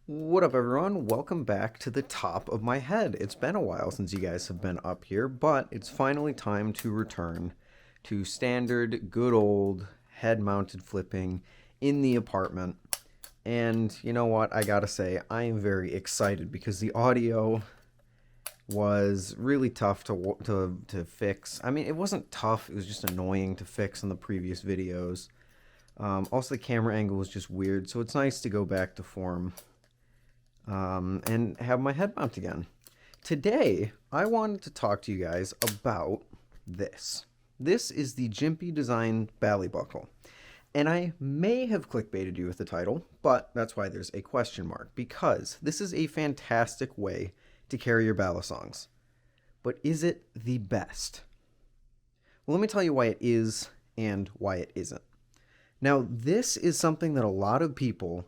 What up, everyone? Welcome back to the top of my head. It's been a while since you guys have been up here, but it's finally time to return to standard, good old head-mounted flipping in the apartment. And you know what? I gotta say, I am very excited because the audio was really tough to fix. I mean, it wasn't tough; it was just annoying to fix in the previous videos. Also, the camera angle was just weird, so it's nice to go back to form and have my head mount again. Today, I wanted to talk to you guys about this. This is the Jimpy Designs Bali Buckle. And I may have clickbaited you with the title, but that's why there's a question mark, because this is a fantastic way to carry your balisongs. But is it the best? Well, let me tell you why it is and why it isn't. Now, this is something that a lot of people,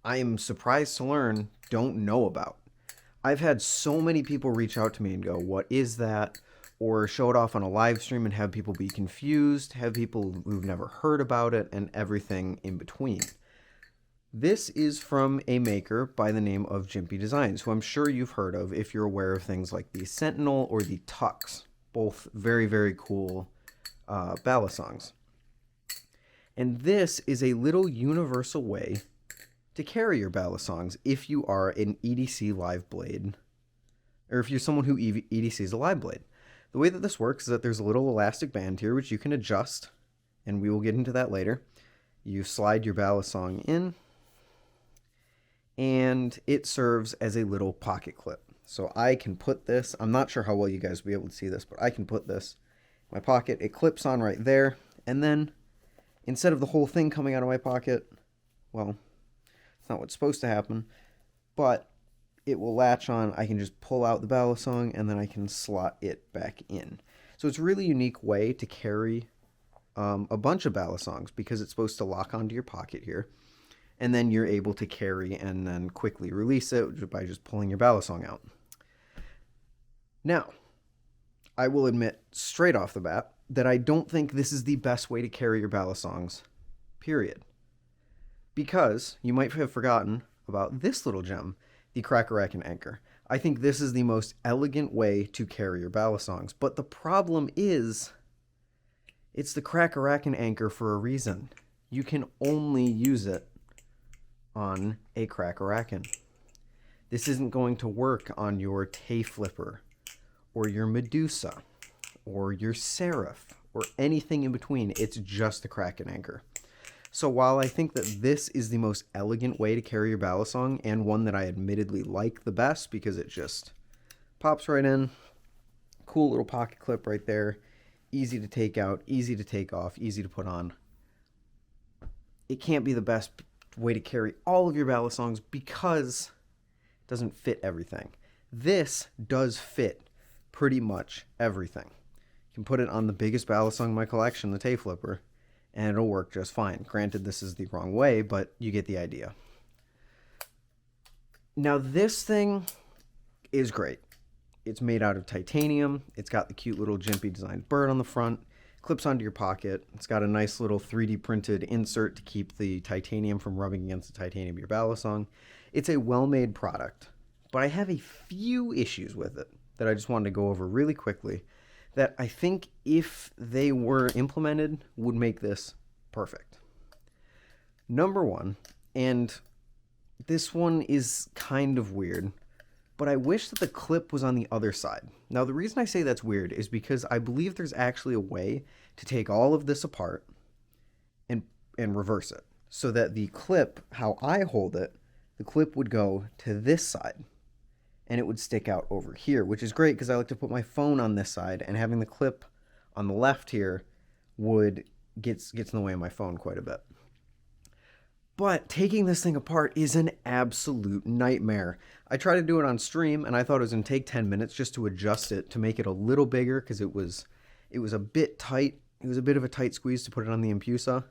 I am surprised to learn, don't know about. I've had so many people reach out to me and go, what is that? Or show it off on a live stream and have people be confused, have people who've never heard about it, and everything in between. This is from a maker by the name of Jimpy Designs, who I'm sure you've heard of if you're aware of things like the Sentinel or the Tux. Both very, very cool balisongs. And this is a little universal way to carry your balisongs if you are an EDC live blade, or if you're someone who EDCs a live blade. The way that this works is that there's a little elastic band here which you can adjust, and we will get into that later. You slide your balisong in, and it serves as a little pocket clip. So I can put this, I'm not sure how well you guys will be able to see this, but I can put this in my pocket. It clips on right there, and then instead of the whole thing coming out of my pocket, well, it's not what's supposed to happen, but it will latch on. I can just pull out the balisong and then I can slot it back in. So it's a really unique way to carry a bunch of balisongs because it's supposed to lock onto your pocket here. And then you're able to carry and then quickly release it by just pulling your balisong out. Now, I will admit straight off the bat that I don't think this is the best way to carry your balisongs, period. Because you might have forgotten about this little gem, the cracker anchor. I think this is the most elegant way to carry your balisongs. But the problem is, it's the cracker anchor for a reason. You can only use it on a cracker. This isn't going to work on your Tay Flipper, or your Medusa, or your Seraph, or anything in between. It's just the Kraken anchor. So while I think that this is the most elegant way to carry your balisong, and one that I admittedly like the best because it just pops right in, cool little pocket clip right there, easy to take out, easy to take off, easy to put on, it can't be the best way to carry all of your balisongs because it doesn't fit everything. This does fit pretty much everything. You can put it on the biggest balisong in my collection, the Tay Flipper, and it'll work just fine. Granted, this is the wrong way, but you get the idea. Now, this thing is great. It's made out of titanium. It's got the cute little Jimpy Designs bird on the front. Clips onto your pocket. It's got a nice little 3D printed insert to keep the titanium from rubbing against the titanium of your balisong. It's a well-made product, but I have a few issues with it that I just wanted to go over really quickly that I think if they were implemented would make this perfect. Number one, and this one is kind of weird, but I wish that the clip was on the other side. Now, the reason I say that's weird is because I believe there's actually a way to take all of this apart and reverse it so that the clip, how I hold it, the clip would go to this side and it would stick out over here, which is great because I like to put my phone on this side, and having the clip on the left here gets in the way of my phone quite a bit. But taking this thing apart is an absolute nightmare. I tried to do it on stream, and I thought it was going to take 10 minutes just to adjust it to make it a little bigger because it was a bit tight. It was a bit of a tight squeeze to put it on the Impusa.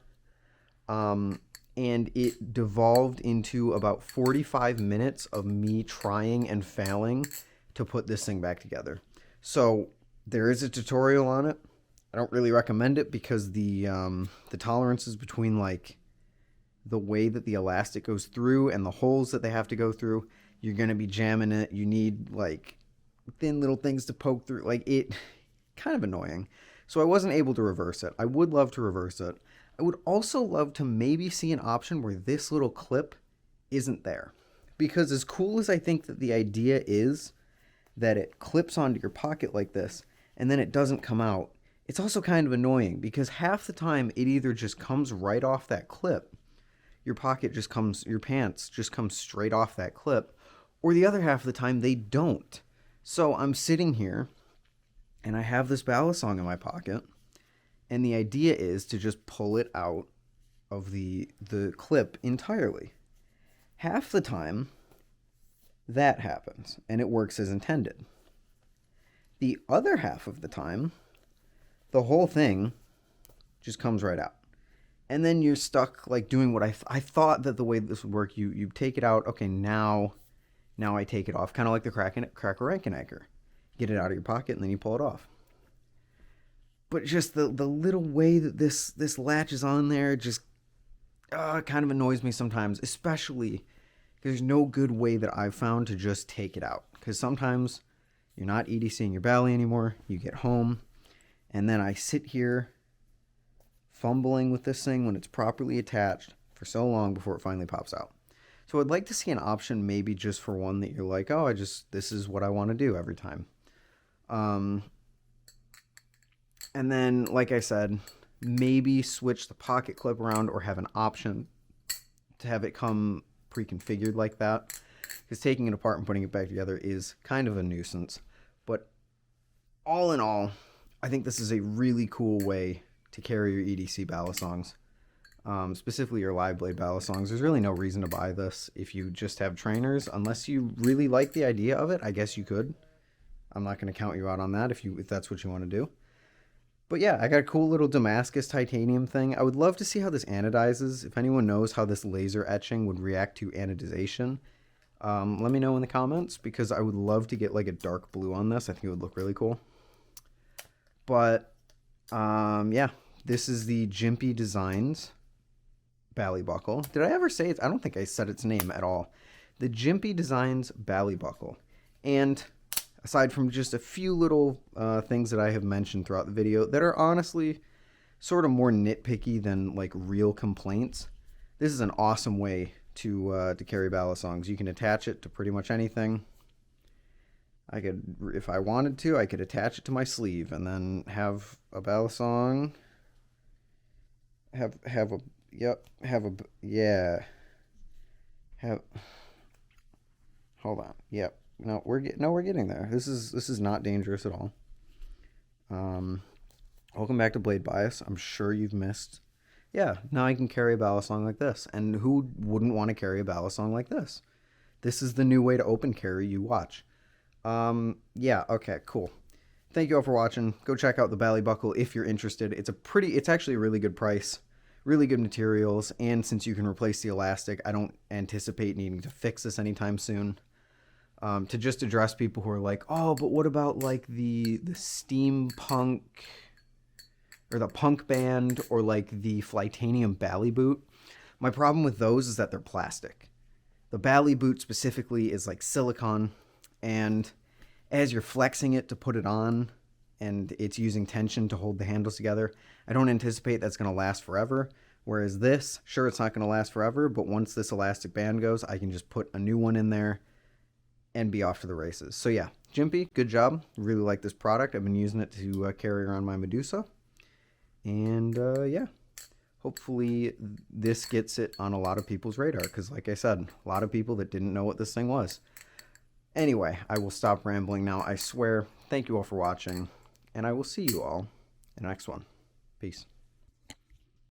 And it devolved into about 45 minutes of me trying and failing to put this thing back together. So there is a tutorial on it. I don't really recommend it because the tolerances between like the way that the elastic goes through and the holes that they have to go through, you're going to be jamming it. You need like thin little things to poke through. Like it, kind of annoying. So I wasn't able to reverse it. I would love to reverse it. I would also love to maybe see an option where this little clip isn't there. Because as cool as I think that the idea is that it clips onto your pocket like this and then it doesn't come out, it's also kind of annoying because half the time it either just comes right off that clip, your pants just come straight off that clip, or the other half of the time they don't. So I'm sitting here and I have this balisong in my pocket, and the idea is to just pull it out of the clip entirely. Half the time, that happens, and it works as intended. The other half of the time, the whole thing just comes right out. And then you're stuck like doing what I thought that the way this would work, you take it out, okay, now I take it off, kind of like the cracker. Get it out of your pocket, and then you pull it off. But just the little way that this latches on there just kind of annoys me sometimes, especially because there's no good way that I've found to just take it out. Because sometimes you're not EDCing your Bali anymore, you get home, and then I sit here fumbling with this thing when it's properly attached for so long before it finally pops out. So I'd like to see an option maybe just for one that you're like, oh, this is what I want to do every time. And then, like I said, maybe switch the pocket clip around or have an option to have it come pre-configured like that. Because taking it apart and putting it back together is kind of a nuisance. But all in all, I think this is a really cool way to carry your EDC balisongs. Specifically your live blade balisongs. There's really no reason to buy this if you just have trainers. Unless you really like the idea of it, I guess you could. I'm not going to count you out on that if that's what you want to do. But yeah, I got a cool little Damascus titanium thing. I would love to see how this anodizes. If anyone knows how this laser etching would react to anodization, let me know in the comments, because I would love to get like a dark blue on this. I think it would look really cool. But yeah, this is the Jimpy Designs Bali Buckle. Did I ever say it? I don't think I said its name at all. The Jimpy Designs Bali Buckle. And aside from just a few little things that I have mentioned throughout the video that are honestly sort of more nitpicky than like real complaints, this is an awesome way to carry balisongs. You can attach it to pretty much anything. I could, if I wanted to, I could attach it to my sleeve and then have a balisong. Hold on. Yep. No, we're getting there. This is not dangerous at all. Welcome back to Blade Bias. I'm sure you've missed. Yeah, now I can carry a balisong like this. And who wouldn't want to carry a balisong like this? This is the new way to open carry. You watch. Yeah, okay, cool. Thank you all for watching. Go check out the Bali Buckle if you're interested. It's actually a really good price, really good materials, and since you can replace the elastic, I don't anticipate needing to fix this anytime soon. To just address people who are like, oh, but what about like the steampunk or the punk band or like the Flytanium Bali boot? My problem with those is that they're plastic. The Bali boot specifically is like silicone, and as you're flexing it to put it on and it's using tension to hold the handles together, I don't anticipate that's going to last forever. Whereas this, sure, it's not going to last forever, but once this elastic band goes, I can just put a new one in there and be off to the races. So yeah, Jimpy, good job. Really like this product. I've been using it to carry around my Medusa. And yeah, hopefully this gets it on a lot of people's radar, because like I said, a lot of people that didn't know what this thing was. Anyway, I will stop rambling now, I swear. Thank you all for watching, and I will see you all in the next one. Peace.